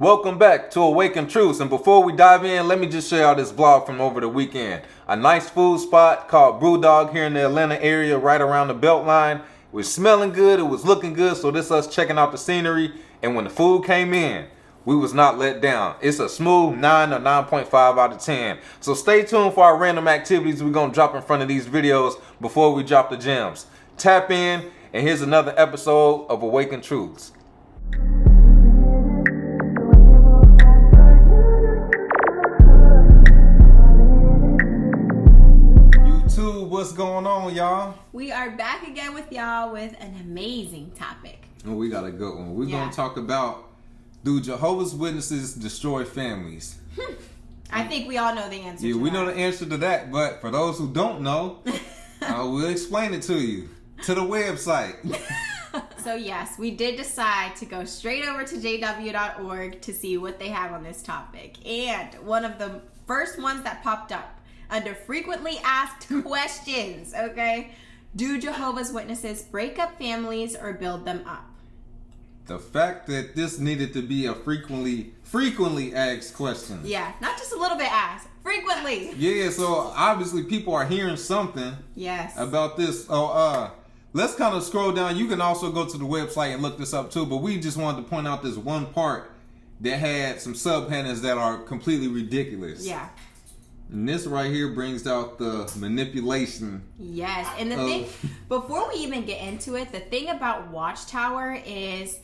Welcome back to Awaken Truths, and before we dive in, let me just show y'all this vlog from over the weekend. A nice food spot called Brewdog here in the Atlanta area, right around the Beltline. It was smelling good, it was looking good, so this us checking out the scenery, and when the food came in, we was not let down. It's a smooth 9 or 9.5 out of 10. So stay tuned for our random activities we're gonna drop in front of these videos before we drop the gems. Tap in, and here's another episode of Awaken Truths. What's going on, y'all? We are back again with y'all with an amazing topic. Oh, we got a good one. We're going to talk about, do Jehovah's Witnesses destroy families? I think we all know the answer to that. Yeah, we know the answer to that, but for those who don't know, we'll explain it to you. To the website. So yes, we did decide to go straight over to jw.org to see what they have on this topic. And one of the first ones that popped up under frequently asked questions, okay? Do Jehovah's Witnesses break up families or build them up? The fact that this needed to be a frequently asked question. Yeah, not just a little bit asked, frequently. Yeah, so obviously people are hearing something about this. Let's kind of scroll down. You can also go to the website and look this up too, but we just wanted to point out this one part that had some subheadings that are completely ridiculous. Yeah. And this right here brings out the manipulation. Yes, and the thing, before we even get into it, the thing about Watchtower is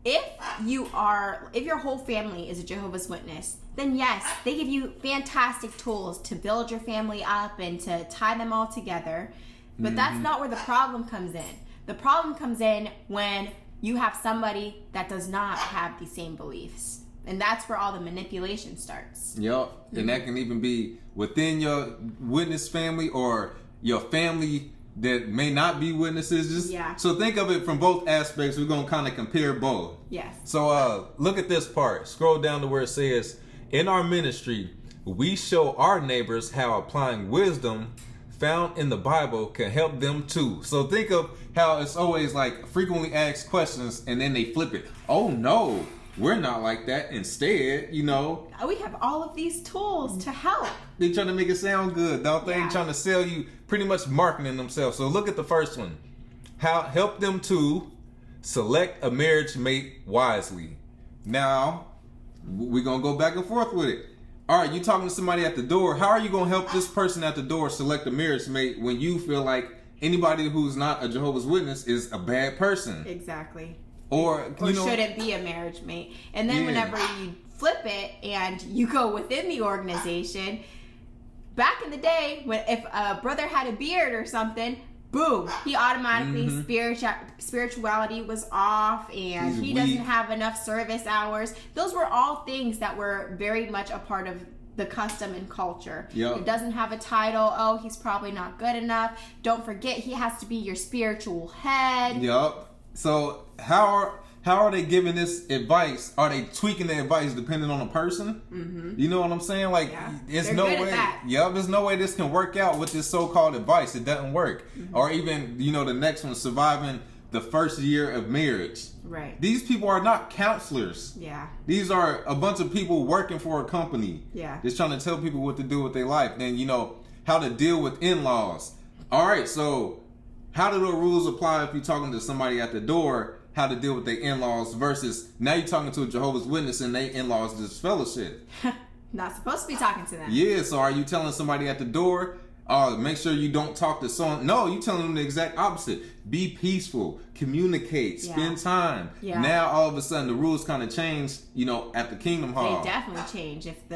if your whole family is a Jehovah's Witness, then yes, they give you fantastic tools to build your family up and to tie them all together. But that's not where the problem comes in. The problem comes in when you have somebody that does not have the same beliefs. And that's where all the manipulation starts. Yep. And that can even be within your witness family or your family that may not be witnesses. So think of it from both aspects. We're going to kind of compare both. Yes. So look at this part. Scroll down to where it says, in our ministry, we show our neighbors how applying wisdom found in the Bible can help them too. So think of how it's always like frequently asked questions and then they flip it. Oh no. We're not like that. Instead, we have all of these tools to help. They trying to make it sound good, don't they? Yeah. Trying to sell you, pretty much marketing themselves. So look at the first one. Help them to select a marriage mate wisely. Now, we're going to go back and forth with it. All right, you talking to somebody at the door. How are you going to help this person at the door select a marriage mate when you feel like anybody who's not a Jehovah's Witness is a bad person? Exactly. Or shouldn't be a marriage mate. And then whenever you flip it and you go within the organization, back in the day, if a brother had a beard or something, boom, he automatically spirituality was off and he doesn't have enough service hours. Those were all things that were very much a part of the custom and culture. Yep. He doesn't have a title. Oh, he's probably not good enough. Don't forget, he has to be your spiritual head. Yep. So how are they giving this advice? Are they tweaking the advice depending on the person? Mm-hmm. You know what I'm saying? Like, there's no way. There's no way this can work out with this so-called advice. It doesn't work. Mm-hmm. Or even, the next one, surviving the first year of marriage. Right. These people are not counselors. Yeah. These are a bunch of people working for a company. Yeah. Just trying to tell people what to do with their life. Then, how to deal with in-laws. All right, so how do the rules apply if you're talking to somebody at the door, how to deal with their in-laws versus now you're talking to a Jehovah's Witness and they in-laws disfellowship? Not supposed to be talking to them. Yeah, so are you telling somebody at the door, make sure you don't talk to someone? No, you're telling them the exact opposite. Be peaceful, communicate, spend time. Yeah. Now all of a sudden the rules kind of change, at the Kingdom Hall. They definitely change. If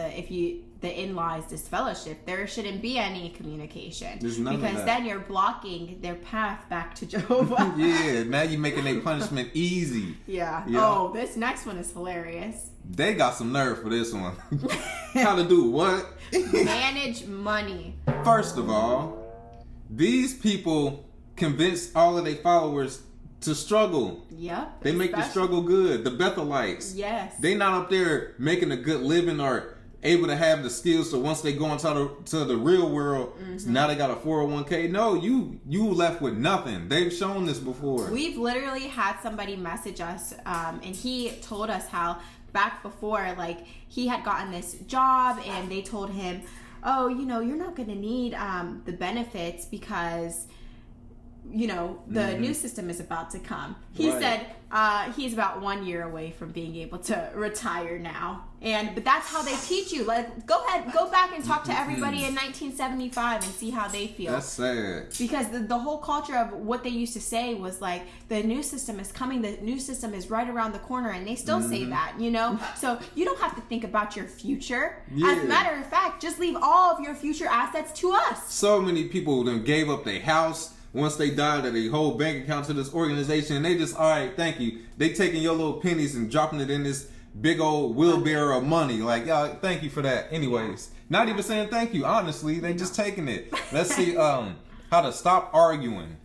the in-laws disfellowship, there shouldn't be any communication. There's none because of that. Then you're blocking their path back to Jehovah. Yeah, now you're making their punishment easy. Yeah. Oh, this next one is hilarious. They got some nerve for this one. How to do what? Manage money. First of all, these people convince all of their followers to struggle. Yep. They make the struggle good. The Bethelites. Yes. They not up there making a good living or able to have the skills, so once they go into the real world, now they got a 401k. No, you left with nothing. They've shown this before. We've literally had somebody message us, and he told us how back before, like, he had gotten this job and they told him, oh, you know, you're not going to need the benefits because, you know, the new system is about to come. He said he's about 1 year away from being able to retire now. But that's how they teach you. Like, go back and talk to everybody in 1975 and see how they feel. That's sad. Because the whole culture of what they used to say was like, the new system is coming, the new system is right around the corner, and they still say that, you know? So you don't have to think about your future. As a matter of fact, just leave all of your future assets to us. So many people then gave up their house once they died, or their whole bank account to this organization, and they just, all right, thank you. They taking your little pennies and dropping it in this big old wheelbarrow of money. Like, y'all, thank you for that. Anyways, not even saying thank you. Honestly, they just taking it. Let's see how to stop arguing.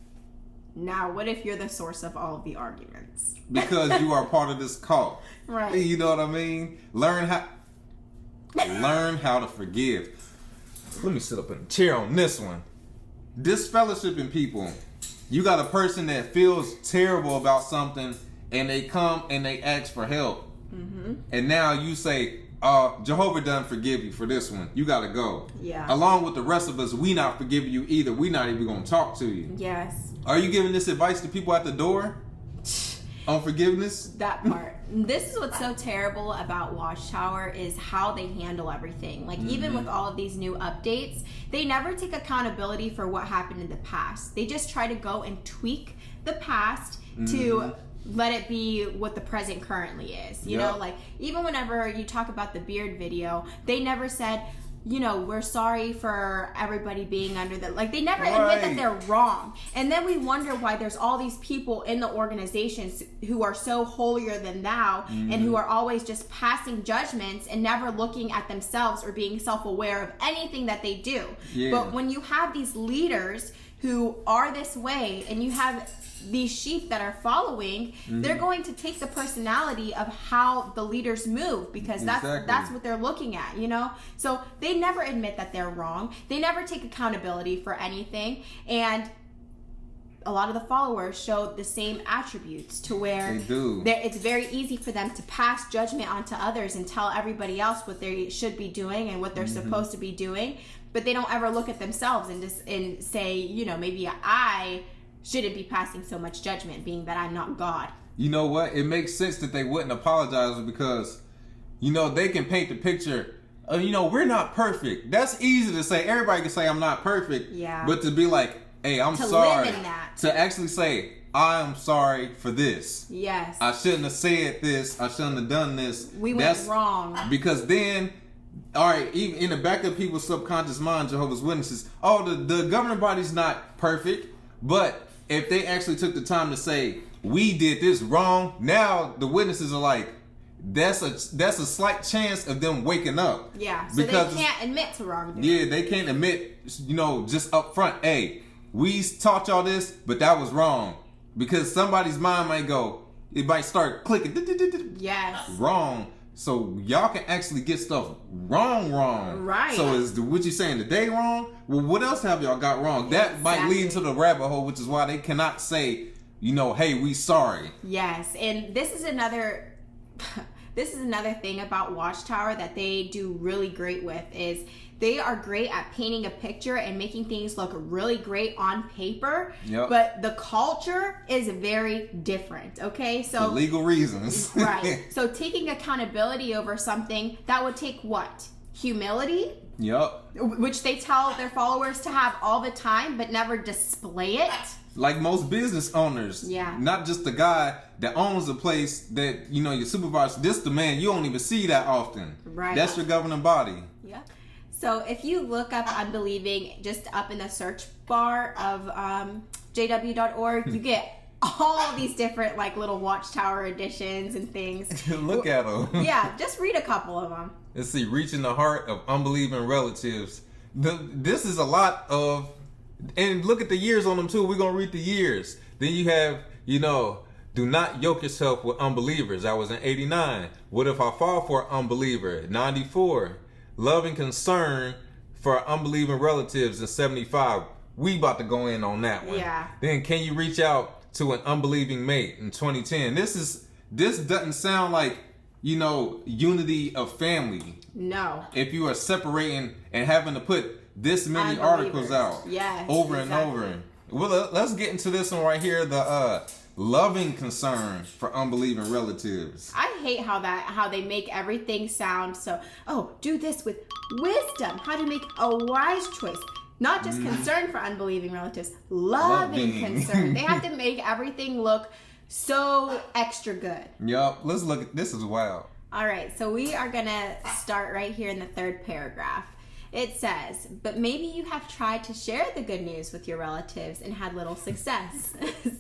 Now, what if you're the source of all of the arguments? Because you are part of this cult. Right. You know what I mean? Learn how to forgive. Let me sit up in a chair on this one. Disfellowshipping people. You got a person that feels terrible about something, and they come and they ask for help. And now you say, Jehovah done forgive you for this one. You got to go. Yeah. Along with the rest of us, we not forgiving you either. We not even going to talk to you. Yes. Are you giving this advice to people at the door on forgiveness? That part. This is what's so terrible about Watchtower is how they handle everything. Like, even with all of these new updates, they never take accountability for what happened in the past. They just try to go and tweak the past to let it be what the present currently is. You know, like, even whenever you talk about the beard video, they never said, you know, we're sorry for everybody being under the, like, they never admit that they're wrong. And then we wonder why there's all these people in the organizations who are so holier than thou and who are always just passing judgments and never looking at themselves or being self-aware of anything that they do. But when you have these leaders who are this way, and you have these sheep that are following, they're going to take the personality of how the leaders move, because that's what they're looking at, you know? So they never admit that they're wrong. They never take accountability for anything. And a lot of the followers show the same attributes, to where it's very easy for them to pass judgment onto others and tell everybody else what they should be doing and what they're supposed to be doing. But they don't ever look at themselves and say, you know, maybe I shouldn't be passing so much judgment, being that I'm not God. You know what? It makes sense that they wouldn't apologize, because, you know, they can paint the picture of, you know, we're not perfect. That's easy to say. Everybody can say I'm not perfect. Yeah. But to be like, hey, I'm sorry. Live in that. To actually say, I'm sorry for this. Yes. I shouldn't have said this. I shouldn't have done this. We went wrong. Because then, all right, even in the back of people's subconscious mind, Jehovah's Witnesses, the governing body's not perfect, but if they actually took the time to say, we did this wrong, now the witnesses are like, that's a slight chance of them waking up. Yeah, so because they can't admit to wrongdoing. Yeah, they can't admit, you know, just up front, hey, we taught y'all this, but that was wrong. Because somebody's mind might go, it might start clicking. Yes. Wrong. So y'all can actually get stuff wrong. Right. So is what you saying today wrong? Well, what else have y'all got wrong? That might lead into the rabbit hole, which is why they cannot say, you know, hey, we sorry. Yes, and this is another thing about Watchtower that they do really great with, is they are great at painting a picture and making things look really great on paper. Yep. But the culture is very different, okay? So for legal reasons. Right. So taking accountability over something, that would take what? Humility? Yep. Which they tell their followers to have all the time, but never display it. Like most business owners. Yeah. Not just the guy that owns the place that, you know, your supervisor. This the man you don't even see that often. Right. That's your governing body. Yeah. So if you look up unbelieving just up in the search bar of jw.org, you get all these different like little Watchtower editions and things. Look at them. Yeah, just read a couple of them. Let's see, reaching the heart of unbelieving relatives. This is a lot of, and look at the years on them too. We're going to read the years. Then you have, you know, do not yoke yourself with unbelievers. That was in 89. What if I fall for an unbeliever? 94. Love and concern for unbelieving relatives in 75. We about to go in on that one. Yeah. Then can you reach out to an unbelieving mate in 2010? This doesn't sound like unity of family. No. If you are separating and having to put this many articles out over and over. Well, let's get into this one right here. The loving concern for unbelieving relatives. I hate how they make everything sound so, do this with wisdom. How to make a wise choice. Not just concern for unbelieving relatives. Loving concern. They have to make everything look so extra good. Yup. Let's look at this. Is wild. All right. So we are going to start right here in the third paragraph. It says, but maybe you have tried to share the good news with your relatives and had little success.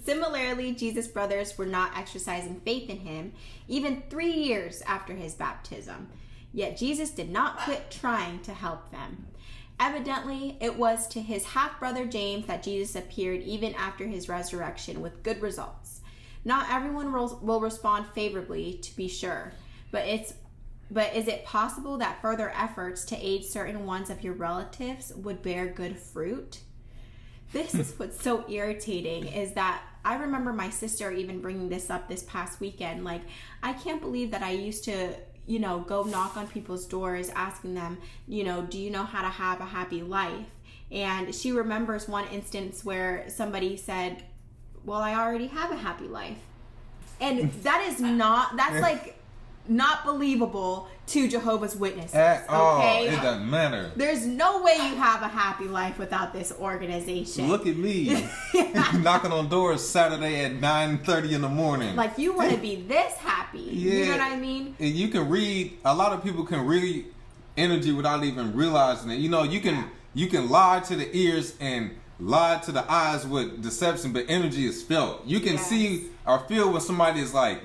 Similarly, Jesus' brothers were not exercising faith in him even 3 years after his baptism. Yet Jesus did not quit trying to help them. Evidently, it was to his half-brother James that Jesus appeared even after his resurrection with good results. Not everyone will respond favorably, to be sure, but is it possible that further efforts to aid certain ones of your relatives would bear good fruit? This is what's so irritating, is that I remember my sister even bringing this up this past weekend. Like, I can't believe that I used to, go knock on people's doors asking them, do you know how to have a happy life? And she remembers one instance where somebody said, well, I already have a happy life. And that's like not believable to Jehovah's Witnesses. At all. Okay? It doesn't matter. There's no way you have a happy life without this organization. Look at me. Knocking on doors Saturday at 9:30 in the morning. Like, you want to be this happy. Yeah. You know what I mean? And you can read, a lot of people can read energy without even realizing it. You can lie to the ears and lie to the eyes with deception, but energy is felt. You can see or feel when somebody is like,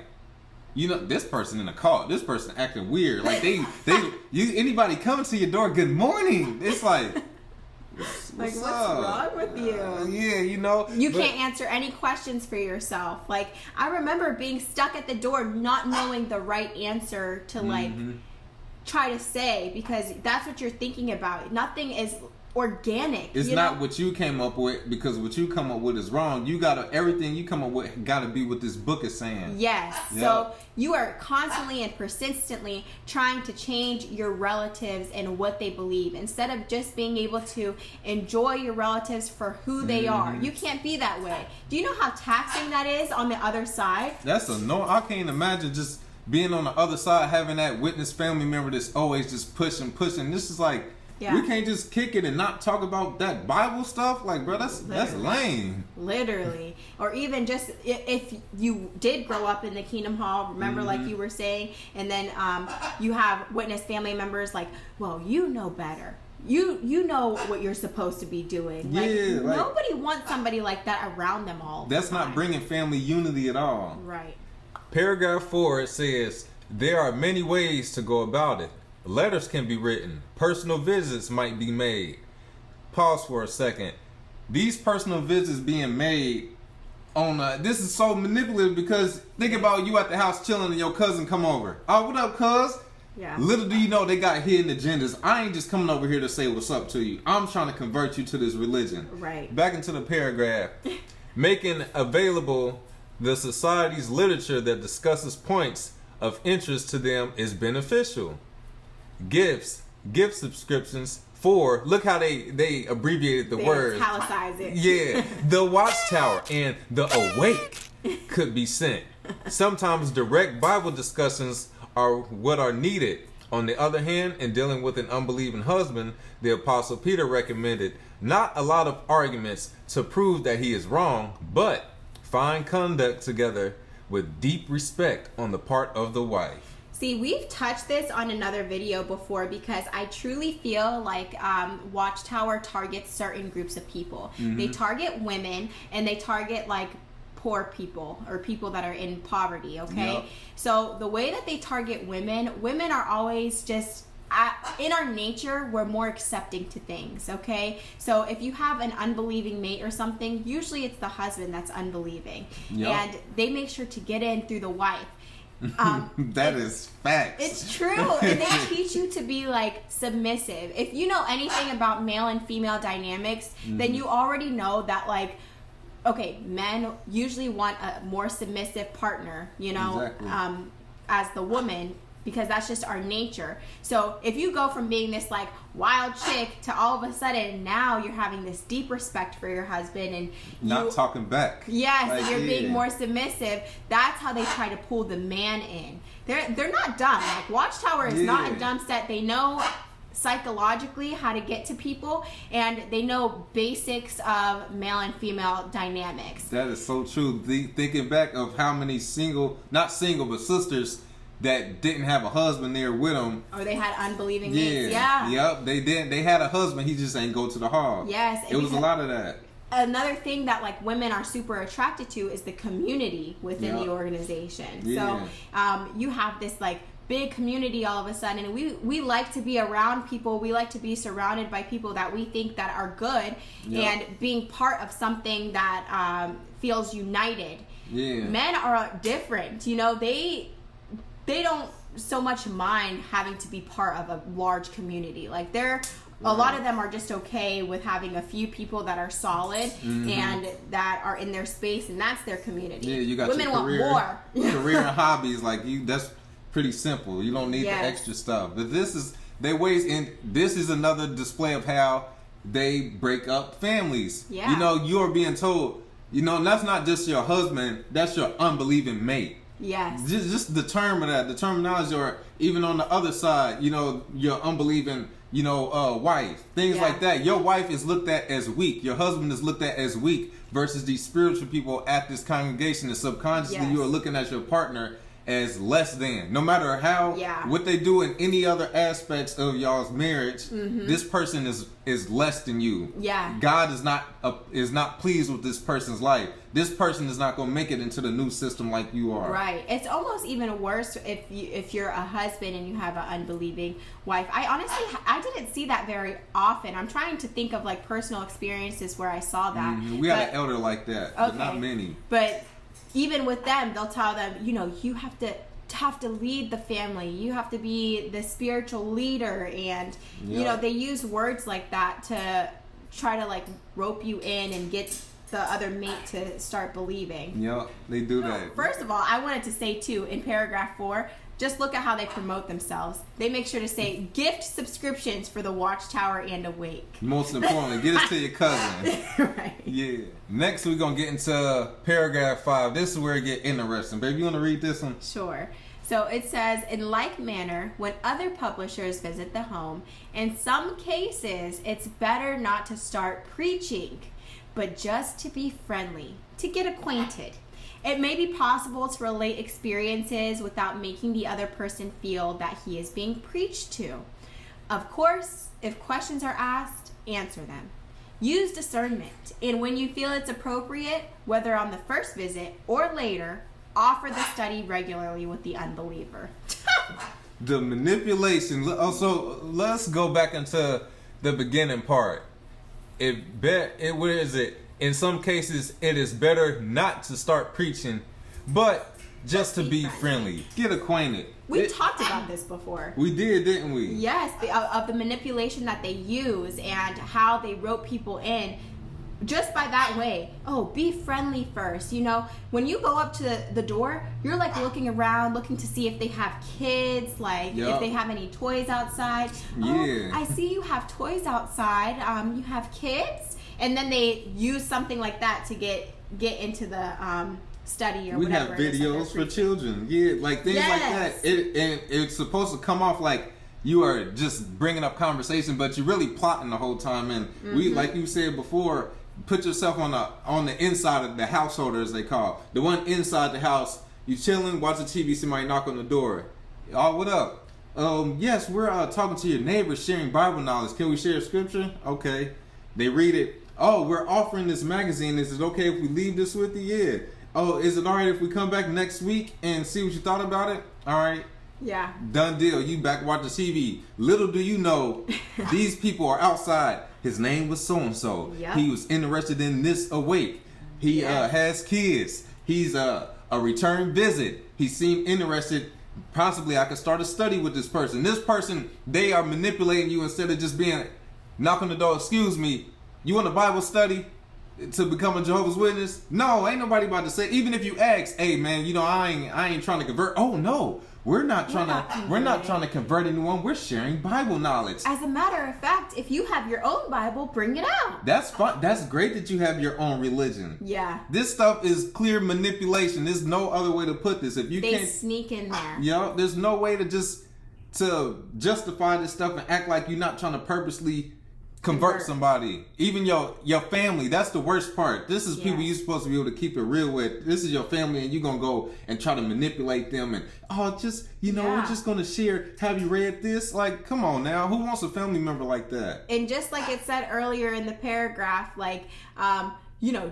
this person in a cult, this person acting weird. Like anybody coming to your door, good morning. It's like, what's wrong with you? You can't answer any questions for yourself. Like, I remember being stuck at the door, not knowing the right answer to try to say, because that's what you're thinking about. Nothing is organic. It's not what you came up with, because what you come up with is wrong. Everything you come up with gotta be what this book is saying. Yes. Yep. So you are constantly and persistently trying to change your relatives and what they believe, instead of just being able to enjoy your relatives for who they are. You can't be that way. Do you know how taxing that is on the other side? That's I can't imagine just being on the other side, having that witness family member that's always just pushing. This is like, we can't just kick it and not talk about that Bible stuff. Like, bro, that's lame. Literally. Or even just if you did grow up in the Kingdom Hall, remember, like you were saying, and then you have witness family members like, well, you know better. You know what you're supposed to be doing. Nobody wants somebody like that around them all the That's time. not bringing family unity at all. Right. Paragraph 4, it says, there are many ways to go about it. Letters can be written. Personal visits might be made. Pause for a second. These personal visits being made on this is so manipulative, because think about you at the house chilling and your cousin come over. Oh, what up, cuz? Yeah. Little do you know they got hidden agendas. I ain't just coming over here to say what's up to you. I'm trying to convert you to this religion. Right. Back into the paragraph. Making available the society's literature that discusses points of interest to them is beneficial. Gift subscriptions for, look how they abbreviated the words. Italicize it. Yeah, the Watchtower and the Awake could be sent. Sometimes direct Bible discussions are what are needed. On the other hand, in dealing with an unbelieving husband, the Apostle Peter recommended not a lot of arguments to prove that he is wrong, but fine conduct together with deep respect on the part of the wife. See, we've touched this on another video before, because I truly feel like Watchtower targets certain groups of people. They target women, and they target like poor people or people that are in poverty, okay? Yep. So the way that they target women are always just, in our nature, we're more accepting to things, okay? So if you have an unbelieving mate or something, usually it's the husband that's unbelieving. Yep. And they make sure to get in through the wife. That is facts. It's true. And they teach you to be like submissive. If you know anything about male and female dynamics, then you already know that, like, okay, men usually want a more submissive partner, you know, exactly. As the woman, because that's just our nature. So if you go from being this like wild chick to all of a sudden now you're having this deep respect for your husband and not talking back. Yes, like, you're being more submissive. That's how they try to pull the man in. They're not dumb. Like Watchtower is not a dumb set. They know psychologically how to get to people, and they know basics of male and female dynamics. That is so true. Thinking back of how many not single, but sisters that didn't have a husband there with them, or they had unbelieving mates. Yeah. Yep. They didn't. They had a husband. He just ain't go to the hall. Yes. It was a lot of that. Another thing that like women are super attracted to is the community within the organization. Yeah. So you have this like big community all of a sudden, and we like to be around people. We like to be surrounded by people that we think that are good, and being part of something that feels united. Yeah. Men are different. You know, they don't so much mind having to be part of a large community. Like a lot of them are just okay with having a few people that are solid and that are in their space, and that's their community. Yeah, you got women your career, want more. career and hobbies. Like that's pretty simple. You don't need the extra stuff. But this is this is another display of how they break up families. Yeah. You know, you're being told, you know, that's not just your husband, that's your unbelieving mate. Yes. Just the term of that, the terminology, or even on the other side, you know, your unbelieving, you know, wife, things like that. Your wife is looked at as weak. Your husband is looked at as weak versus these spiritual people at this congregation. And subconsciously, you are looking at your partner as less than. No matter how, what they do in any other aspects of y'all's marriage, this person is less than you. Yeah. God is not pleased with this person's life. This person is not going to make it into the new system like you are. Right. It's almost even worse if you're a husband and you have an unbelieving wife. I didn't see that very often. I'm trying to think of like personal experiences where I saw that. We had an elder like that, but not many. But even with them, they'll tell them, you know, you have to lead the family. You have to be the spiritual leader, and you know, they use words like that to try to like rope you in and get the other mate to start believing. Yep, they do that. First of all, I wanted to say too, in paragraph 4, just look at how they promote themselves. They make sure to say gift subscriptions for the Watchtower and Awake. Most importantly, get it to your cousin. Right. Yeah. Next, we're going to get into paragraph 5. This is where it get interesting. Baby, you want to read this one? Sure. So it says, in like manner, when other publishers visit the home, in some cases, it's better not to start preaching, but just to be friendly, to get acquainted. It may be possible to relate experiences without making the other person feel that he is being preached to. Of course, if questions are asked, answer them. Use discernment, and when you feel it's appropriate, whether on the first visit or later, offer the study regularly with the unbeliever. The manipulation. Also, let's go back into the beginning part. What is it? In some cases, it is better not to start preaching, but just to be friendly. Get acquainted. We talked about this before. We did, didn't we? Yes, of the manipulation that they use and how they rope people in just by that way. Oh, be friendly first. You know, when you go up to the door, you're like looking around, looking to see if they have kids, like if they have any toys outside. Yeah. Oh, I see you have toys outside. You have kids? And then they use something like that to get into the study or whatever. We have videos for children. Yeah, like things like that. And it's supposed to come off like you are just bringing up conversation, but you're really plotting the whole time. And we, like you said before, put yourself on the inside of the household, as they call the one inside the house. You chilling, watching TV. Somebody knock on the door. Oh, what up? Yes, we're talking to your neighbors, sharing Bible knowledge. Can we share scripture? Okay. They read it. Oh, we're offering this magazine. Is it okay if we leave this with you? Yeah. Oh, is it alright if we come back next week and see what you thought about it? Alright. Yeah. Done deal. You back watching TV. Little do you know, these people are outside. His name was so-and-so. Yep. He was interested in this Awake. He has kids. He's a return visit. He seemed interested. Possibly I could start a study with this person. This person, they are manipulating you instead of just being knock on the door. Excuse me. You want a Bible study to become a Jehovah's Witness? No, ain't nobody about to say. Even if you ask, hey man, you know I ain't trying to convert. Oh no, we're not trying to convert anyone. We're sharing Bible knowledge. As a matter of fact, if you have your own Bible, bring it out. That's fun. That's great that you have your own religion. Yeah. This stuff is clear manipulation. There's no other way to put this. If you they can't sneak in there. Yeah, there's no way to justify this stuff and act like you're not trying to purposely convert somebody. Even your family. That's the worst part. This is people you're supposed to be able to keep it real with. This is your family, and you're gonna go and try to manipulate them and we're just gonna share. Have you read this? Like, come on now. Who wants a family member like that? And just like it said earlier in the paragraph, like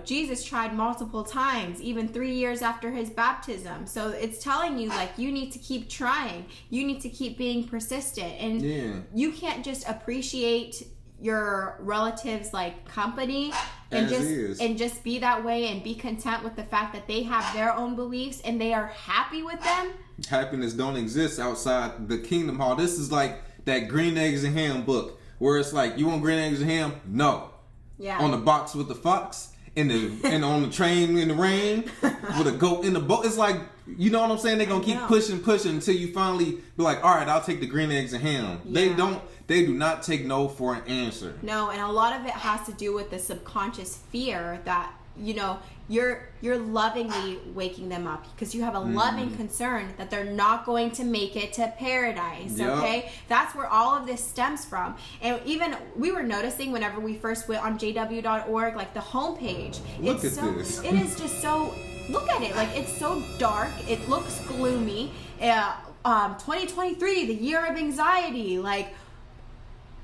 Jesus tried multiple times, even 3 years after his baptism. So it's telling you, like, you need to keep trying. You need to keep being persistent. And you can't just appreciate your relatives' like company and just be that way and be content with the fact that they have their own beliefs and they are happy with them. Happiness don't exist outside the kingdom hall. This is like that green eggs and ham book where it's like, you want green eggs and ham? No. Yeah. On the box with the fox and on the train in the rain with a goat in the boat. It's like, you know what I'm saying? They're gonna keep pushing until you finally be like, all right, I'll take the green eggs and ham. Yeah. They do not take no for an answer. No, and a lot of it has to do with the subconscious fear that, you're lovingly waking them up because you have a loving concern that they're not going to make it to paradise. Yep. Okay, that's where all of this stems from. And even we were noticing whenever we first went on jw.org, like the homepage, Look at this. It is just so. Look at it, like it's so dark. It looks gloomy. 2023, the year of anxiety, like.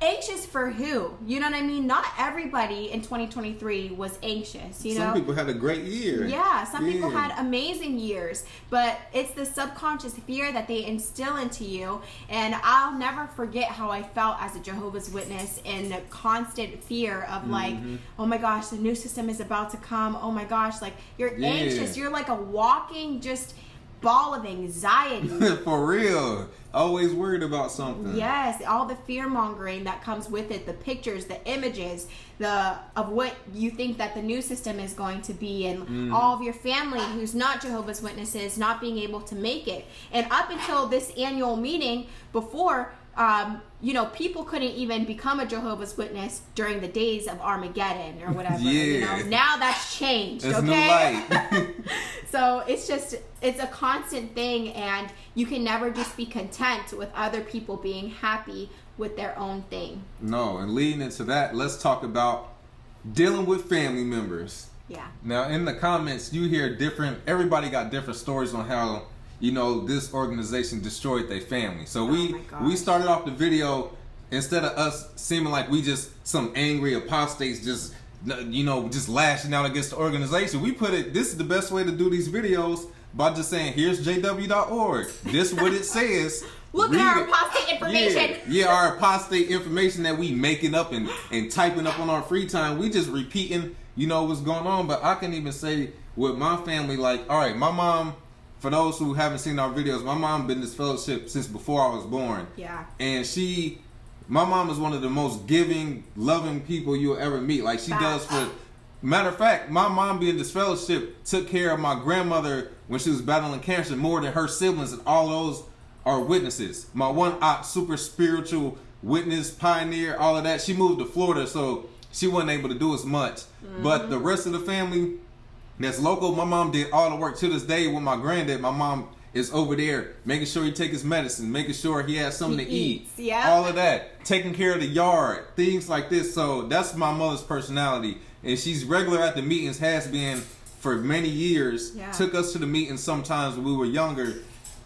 Anxious for who? You know what I mean? Not everybody in 2023 was anxious, Some people had a great year. Yeah, some people had amazing years. But it's the subconscious fear that they instill into you. And I'll never forget how I felt as a Jehovah's Witness in constant fear of like, oh my gosh, the new system is about to come. Oh my gosh, like you're anxious. You're like a walking just ball of anxiety. For real. Always worried about something. Yes, all the fear mongering that comes with it, the pictures, the images, of what you think that the new system is going to be, and all of your family who's not Jehovah's Witnesses not being able to make it. And up until this annual meeting, before people couldn't even become a Jehovah's Witness during the days of Armageddon or whatever. Now that's changed. It's okay. New light. So it's a constant thing, and you can never just be content with other people being happy with their own thing. No, and leading into that, let's talk about dealing with family members. Yeah. Now, in the comments, you hear everybody got different stories on how, this organization destroyed their family. So we started off the video, instead of us seeming like we just some angry apostates just lashing out against the organization, we put it, this is the best way to do these videos by just saying, here's jw.org. This is what it says. Look at our apostate information. Yeah, our apostate information that we making up and typing up on our free time. We just repeating, what's going on. But I can even say with my family, like, all right, my mom, for those who haven't seen our videos, my mom been in this fellowship since before I was born. Yeah. And my mom is one of the most giving, loving people you'll ever meet. Like, she does for... Matter of fact, my mom being this fellowship took care of my grandmother when she was battling cancer more than her siblings, and all those are witnesses. My one aunt, super spiritual witness, pioneer, all of that. She moved to Florida, so she wasn't able to do as much. But the rest of the family that's local, my mom did all the work. To this day with my granddad, my mom is over there making sure he take his medicine, making sure he has something to eat. Yeah. All of that. Taking care of the yard, things like this. So that's my mother's personality. And she's regular at the meetings, has been for many years. Yeah. Took us to the meetings sometimes when we were younger.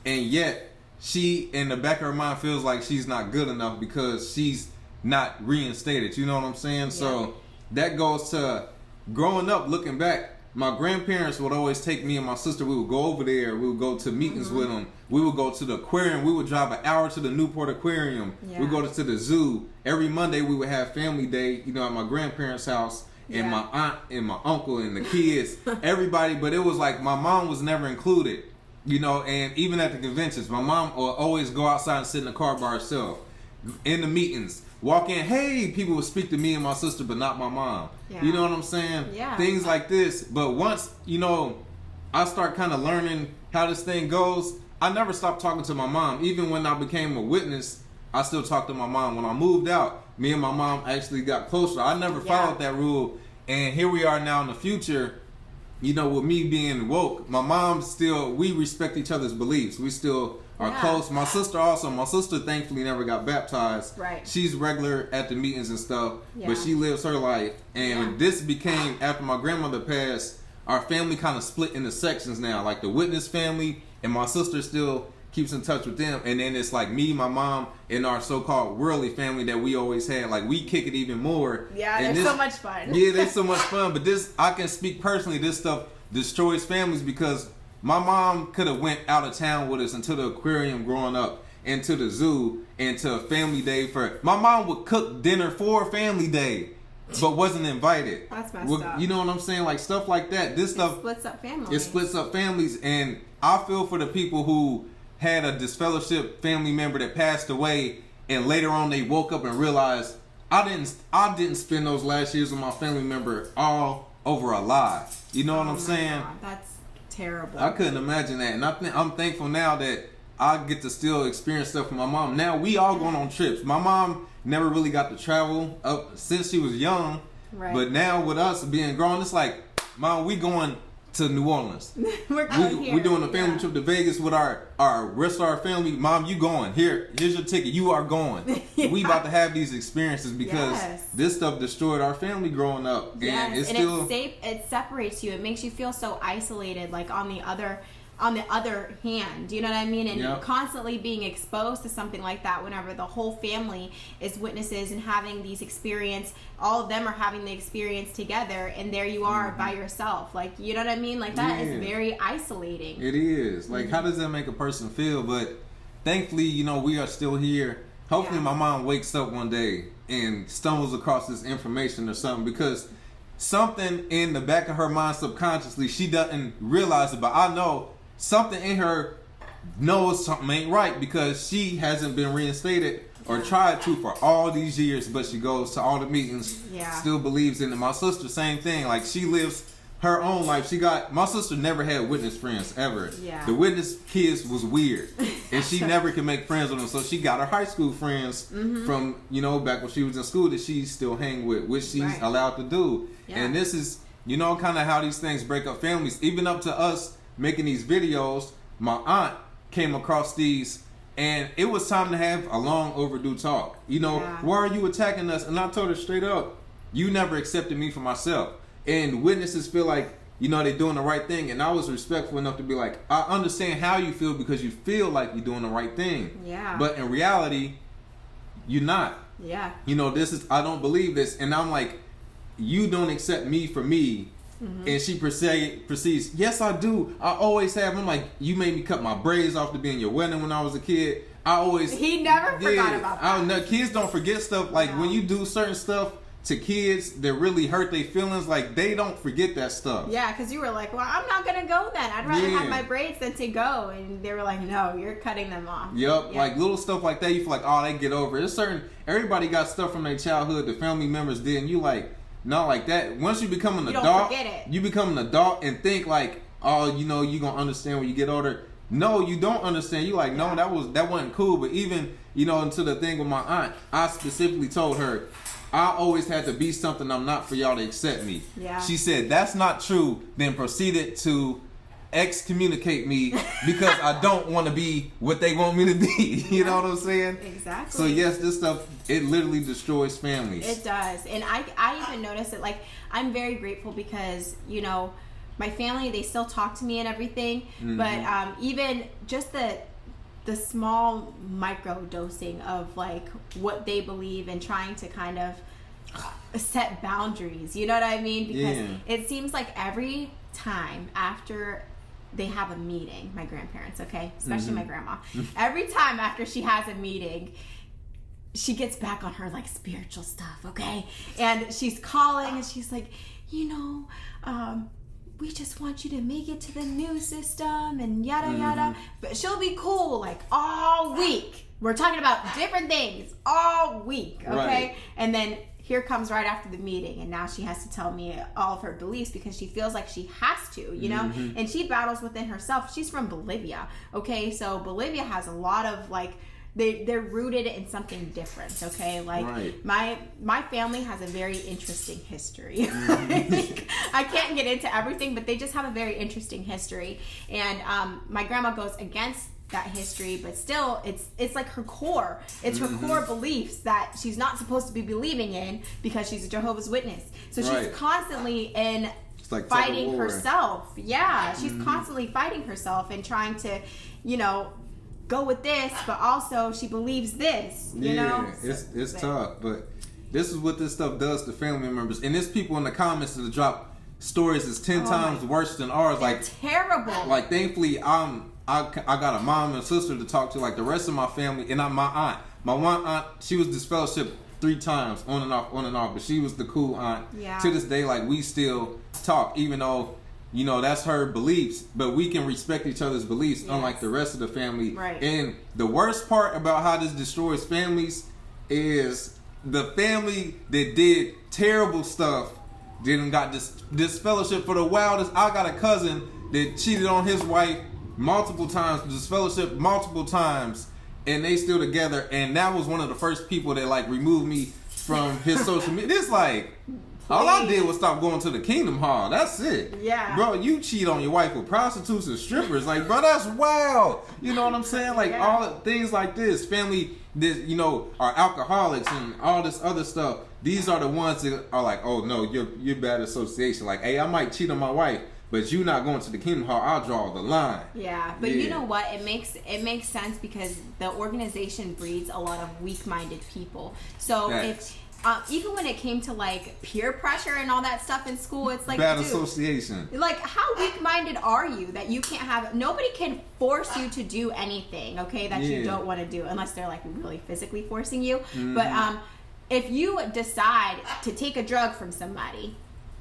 And yet, she, in the back of her mind, feels like she's not good enough because she's not reinstated. You know what I'm saying? Yeah. So that goes to growing up, looking back. My grandparents would always take me and my sister. We would go over there. We would go to meetings with them. We would go to the aquarium. We would drive an hour to the Newport Aquarium. Yeah. We'd go to the zoo. Every Monday we would have family day, at my grandparents' house. And my aunt and my uncle and the kids, everybody. But it was like my mom was never included, and even at the conventions, my mom would always go outside and sit in the car by herself. In the meetings, walk in, hey, people would speak to me and my sister, but not my mom. Yeah. You know what I'm saying? Yeah. Things like this. But once, I start kind of learning how this thing goes, I never stopped talking to my mom. Even when I became a witness, I still talked to my mom. When I moved out, me and my mom actually got closer. I never followed that rule. And here we are now in the future, you know, with me being woke, my mom still, we respect each other's beliefs. We still are close. My sister thankfully never got baptized. Right. She's regular at the meetings and stuff, but she lives her life. And this became, after my grandmother passed, our family kind of split into sections now. Like the witness family, and my sister still keeps in touch with them. And then it's like me, my mom, and our so-called worldly family that we always had. Like we kick it even more. Yeah, and they're so much fun. Yeah, they're so much fun. But this, I can speak personally, this stuff destroys families because my mom could have went out of town with us into the aquarium growing up, into the zoo, into a family day for. My mom would cook dinner for family day, but wasn't invited. That's messed up. You know what I'm saying? Like stuff like that. This stuff splits up families. It splits up families, and I feel for the people who had a disfellowship family member that passed away, and later on they woke up and realized I didn't spend those last years with my family member all over a lie. You know what I'm saying? God, that's terrible. I couldn't imagine that, and I'm thankful now that I get to still experience stuff with my mom. Now we all going on trips. My mom never really got to travel up since she was young, but now with us being grown, it's like, Mom, we going to New Orleans. We're doing a family trip to Vegas with our rest of our family. Mom, you going. Here's your ticket. You are going. We about to have these experiences because this stuff destroyed our family growing up. And it's still it separates you. It makes you feel so isolated, like on the other hand, you know what I mean? And constantly being exposed to something like that whenever the whole family is witnesses and having these experience, all of them are having the experience together, and there you are by yourself. Like, you know what I mean? Like, that is very isolating. It is. Like, how does that make a person feel? But thankfully, you know, we are still here. Hopefully my mom wakes up one day and stumbles across this information or something, because something in the back of her mind subconsciously, she doesn't realize it, but I know something in her knows something ain't right, because she hasn't been reinstated or tried to for all these years, but she goes to all the meetings, still believes in it. My sister, same thing. Like, she lives her own life. My sister never had witness friends ever. The witness kids was weird, and she never could make friends with them. So she got her high school friends from, you know, back when she was in school that she still hang with, which she's allowed to do. And this is, you know, kind of how these things break up families. Even up to us making these videos, my aunt came across these, and it was time to have a long overdue talk. You know, why are you attacking us? And I told her straight up, you never accepted me for myself. And witnesses feel like, you know, they're doing the right thing. And I was respectful enough to be like, I understand how you feel because you feel like you're doing the right thing. But in reality, you're not. You know, I don't believe this. And I'm like, you don't accept me for me. And she proceeds, yes, I do. I always have. I'm like, you made me cut my braids off to be in your wedding when I was a kid. He never forgot about that. Kids don't forget stuff. Like, when you do certain stuff to kids that really hurt their feelings, like, they don't forget that stuff. Yeah, because you were like, well, I'm not going to go then. I'd rather have my braids than to go. And they were like, no, you're cutting them off. Like little stuff like that, you feel like, oh, they get over it. Everybody got stuff from their childhood the family members did, and you like, not like that. Once you become an adult, you become an adult and think like, oh, you know, you gonna understand when you get older. No, you don't understand. You like, no, that wasn't cool. But even, you know, into the thing with my aunt, I specifically told her, I always had to be something I'm not for y'all to accept me. She said, that's not true. Then proceeded to excommunicate me because I don't want to be what they want me to be. You know what I'm saying? Exactly. So yes, this stuff, it literally destroys families. It does. And I even notice it. Like, I'm very grateful because, you know, my family, they still talk to me and everything. But even just the small micro dosing of like what they believe and trying to kind of set boundaries, you know what I mean? Because it seems like every time after they have a meeting, my grandparents, okay, especially my grandma, every time after she has a meeting, she gets back on her like spiritual stuff, okay, and she's calling and she's like, you know, we just want you to make it to the new system and yada yada, but she'll be cool like all week. We're talking about different things all week, okay? And then here comes right after the meeting, and now she has to tell me all of her beliefs because she feels like she has to, you know. And she battles within herself. She's from Bolivia, okay? So Bolivia has a lot of like, they're rooted in something different, okay? Like my family has a very interesting history. I can't get into everything, but they just have a very interesting history. And my grandma goes against that history, but still it's like her core. It's her core beliefs that she's not supposed to be believing in because she's a Jehovah's Witness. So she's constantly in like fighting herself. Yeah, she's constantly fighting herself and trying to, you know, go with this, but also she believes this, you know? It's tough, but this is what this stuff does to family members. And there's people in the comments that drop stories that's 10 times worse than ours. They're like terrible. Like thankfully I got a mom and sister to talk to. Like the rest of my family, and my one aunt, she was disfellowshipped 3 times on and off, but she was the cool aunt. Yeah. To this day, like we still talk, even though, you know, that's her beliefs, but we can respect each other's beliefs, unlike the rest of the family. Right. And the worst part about how this destroys families is the family that did terrible stuff didn't got this fellowship for the wildest. I got a cousin that cheated on his wife multiple times, disfellowship multiple times, and they still together. And that was one of the first people that like removed me from his social media. It's like, all I did was stop going to the Kingdom Hall. That's it. Yeah. Bro, you cheat on your wife with prostitutes and strippers. Like, bro, that's wild. You know what I'm saying? Like, all things like this. Family that, you know, are alcoholics and all this other stuff. These are the ones that are like, oh, no, you're bad association. Like, hey, I might cheat on my wife, but you not going to the Kingdom Hall. I'll draw the line. Yeah, but you know what? It makes sense because the organization breeds a lot of weak-minded people. So even when it came to like peer pressure and all that stuff in school, it's like bad association. Like, how weak-minded are you that you can't have? Nobody can force you to do anything, okay, that you don't want to do, unless they're like really physically forcing you. But if you decide to take a drug from somebody,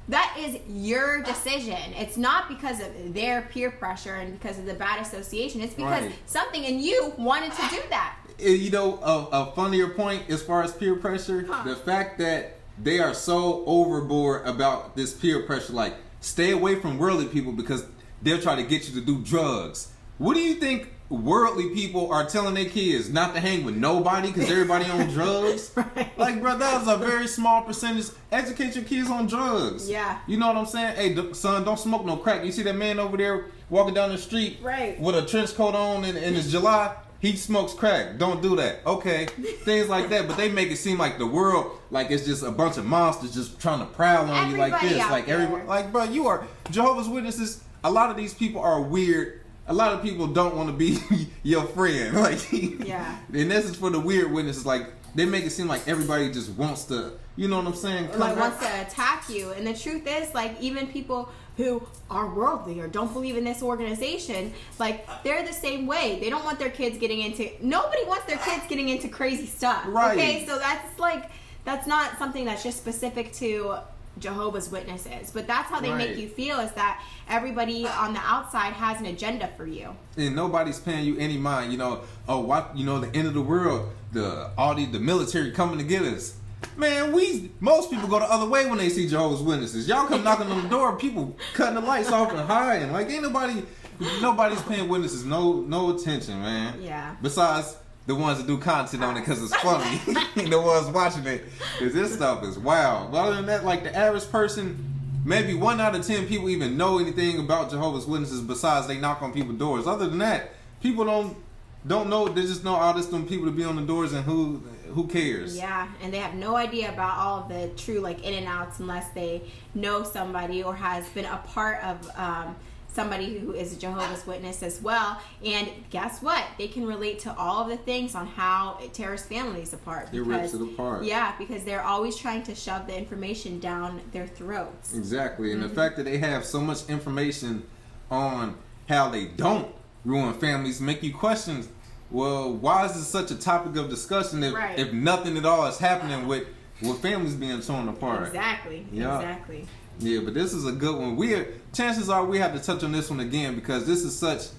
that is your decision. It's not because of their peer pressure and because of the bad association. It's because something in you wanted to do that. You know, a funnier point as far as peer pressure, the fact that they are so overboard about this peer pressure, like stay away from worldly people because they'll try to get you to do drugs. What do you think worldly people are telling their kids? Not to hang with nobody because everybody on drugs? Like, bro, that is a very small percentage. Educate your kids on drugs. Yeah. You know what I'm saying? Hey, son, don't smoke no crack. You see that man over there walking down the street with a trench coat on and it's July? He smokes crack. Don't do that. Okay. Things like that. But they make it seem like the world, like it's just a bunch of monsters just trying to prowl on you like this. Like everybody, like, bro, you are Jehovah's Witnesses. A lot of these people are weird. A lot of people don't want to be your friend. Like, and this is for the weird witnesses. Like, they make it seem like everybody just wants to, you know what I'm saying? Like, wants to attack you. And the truth is, like, even people who are worldly or don't believe in this organization, like, they're the same way. They don't want their kids getting into, nobody wants their kids getting into crazy stuff. Right. Okay, so that's like, that's not something that's just specific to Jehovah's Witnesses, but that's how they make you feel, is that everybody on the outside has an agenda for you, and nobody's paying you any mind. You know, oh, what, you know, the end of the world, the military coming to get us. Man, most people go the other way when they see Jehovah's Witnesses. Y'all come knocking on the door, people cutting the lights off and hiding. Like, ain't nobody's paying witnesses no attention, man. Yeah. Besides the ones that do content on it because it's funny. The ones watching it, because this stuff is wild. But other than that, like the average person, maybe 1 out of 10 people even know anything about Jehovah's Witnesses besides they knock on people's doors. Other than that, people don't know. They just know all this them people to be on the doors, and who cares? Yeah, and they have no idea about all of the true like in and outs unless they know somebody or has been a part of somebody who is a Jehovah's Witness as well. And guess what? They can relate to all of the things on how it tears families apart. It rips it apart. Yeah, because they're always trying to shove the information down their throats. Exactly. And the fact that they have so much information on how they don't ruin families make you question, well, why is this such a topic of discussion if nothing at all is happening with families being torn apart? Exactly. Yeah. Exactly. Yeah, but this is a good one. Chances are we have to touch on this one again because this is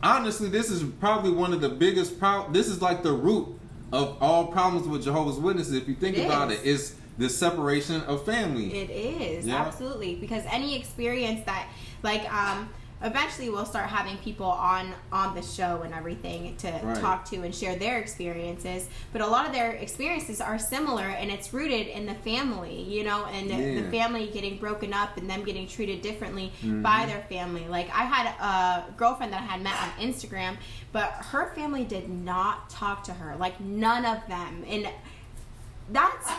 honestly, this is probably one of the biggest problems. This is like the root of all problems with Jehovah's Witnesses. If you think about it, it's this separation of family. It is, absolutely. Because any experience that, like, eventually we'll start having people on the show and everything to talk to and share their experiences, but a lot of their experiences are similar, and it's rooted in the family, you know, and the family getting broken up and them getting treated differently by their family. Like, I had a girlfriend that I had met on Instagram, but her family did not talk to her, like none of them, and that's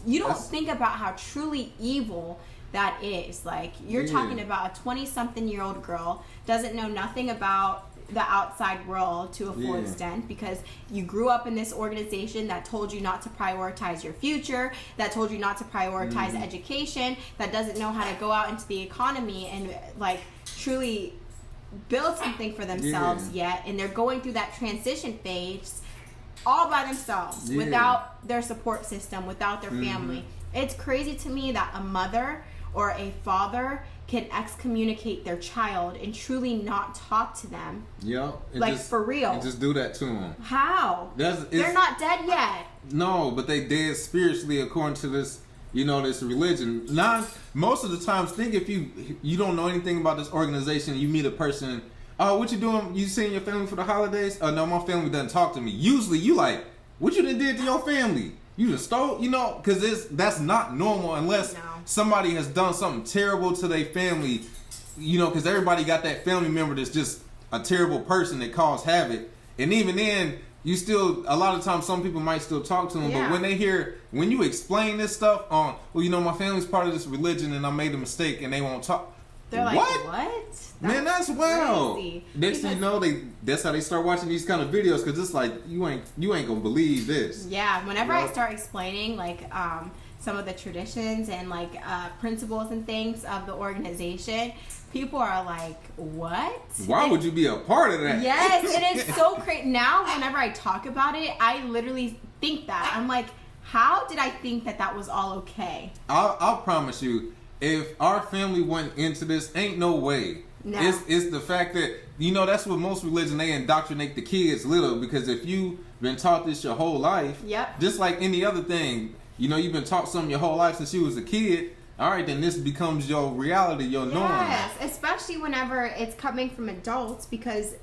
you don't think about how truly evil that is. Like, you're talking about a 20-something-year-old girl, doesn't know nothing about the outside world to a full extent, because you grew up in this organization that told you not to prioritize your future, that told you not to prioritize education, that doesn't know how to go out into the economy and, like, truly build something for themselves yet, and they're going through that transition phase all by themselves, without their support system, without their family. It's crazy to me that a mother or a father can excommunicate their child and truly not talk to them. Like, just, for real. And just do that to them. How? They're not dead yet. No, but they dead spiritually according to this, you know, this religion. Most of the times, think if you don't know anything about this organization, you meet a person, oh, what you doing? You seeing your family for the holidays? Oh, no, my family doesn't talk to me. Usually you like, what you done did to your family? You just stole, you know, because that's not normal unless somebody has done something terrible to their family, you know, because everybody got that family member that's just a terrible person that caused havoc. And even then, you still, a lot of times, some people might still talk to them, but when you explain this stuff on, well, you know, my family's part of this religion and I made a mistake, and they won't talk. They're like, what? Man, that's wild. Next thing you know, that's how they start watching these kind of videos, because it's like, you ain't gonna believe this. Yeah, whenever I start explaining, like, some of the traditions and, like, principles and things of the organization, people are like, what? Why would you be a part of that? Yes, it is so crazy. Now, whenever I talk about it, I literally think that. I'm like, how did I think that was all okay? I'll promise you, if our family went into this, ain't no way. No. It's the fact that, you know, that's what most religion, they indoctrinate the kids little, because if you've been taught this your whole life, just like any other thing, you know, you've been taught something your whole life since you was a kid, all right, then this becomes your reality, your norm. Yes, especially whenever it's coming from adults, because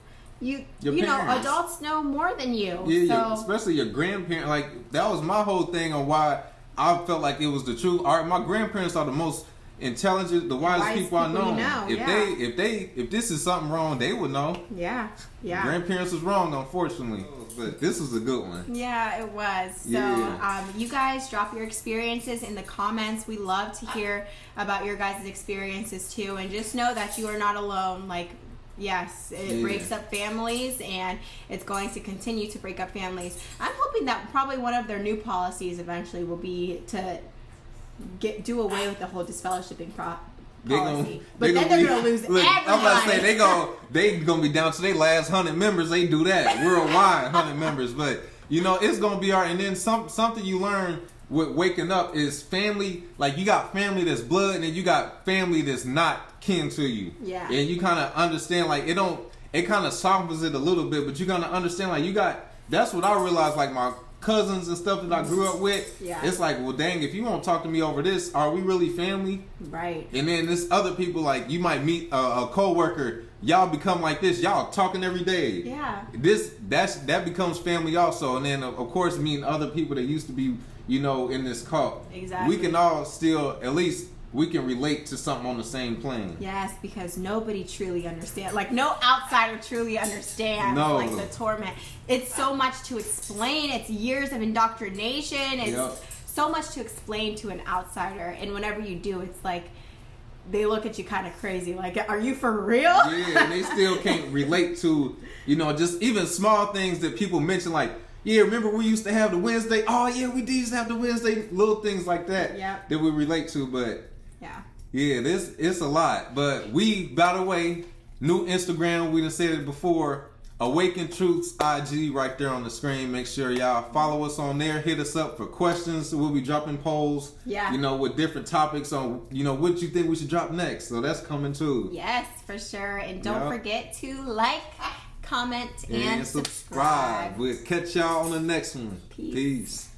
you know, adults know more than you. Yeah, especially your grandparents. Like, that was my whole thing on why I felt like it was the truth. All right, my grandparents are the most intelligent, the wisest people I know. If this is something wrong, they would know. Yeah. Grandparents was wrong, unfortunately, but this was a good one. Yeah, it was. So, you guys drop your experiences in the comments. We love to hear about your guys' experiences too, and just know that you are not alone. Like, yes, it breaks up families, and it's going to continue to break up families. I'm hoping that probably one of their new policies eventually will be to do away with the whole disfellowshipping policy. But then they're gonna lose everyone. I'm about to say they gonna be down to their last 100 members. They do that worldwide, 100 members. But you know, it's gonna be and then something you learn with waking up is family. Like, you got family that's blood, and then you got family that's not kin to you. Yeah. And you kind of understand, like, it kind of softens it a little bit, but you kind of understand, like, that's what I realized, like, my cousins and stuff that I grew up with, it's like, well, dang, if you won't talk to me over this, are we really family? Right. And then this other people, like, you might meet a co-worker, y'all become like this, y'all talking every day. Yeah. That becomes family also. And then, of course, meeting other people that used to be, you know, in this cult. Exactly. We can all still, at least, we can relate to something on the same plane. Yes, because nobody truly understands. Like, no outsider truly understands, like, the torment. It's so much to explain. It's years of indoctrination. It's so much to explain to an outsider. And whenever you do, it's like, they look at you kind of crazy. Like, are you for real? Yeah, and they still can't relate to, you know, just even small things that people mention, like, yeah, remember we used to have the Wednesday? Oh, yeah, we did used to have the Wednesday. Little things like that that we relate to, but... Yeah, it's a lot. But we, by the way, new Instagram, we done said it before, Awaken Truths IG right there on the screen. Make sure y'all follow us on there. Hit us up for questions. We'll be dropping polls, you know, with different topics on, you know, what you think we should drop next. So that's coming too. Yes, for sure. And don't forget to like, comment, and subscribe. We'll catch y'all on the next one. Peace.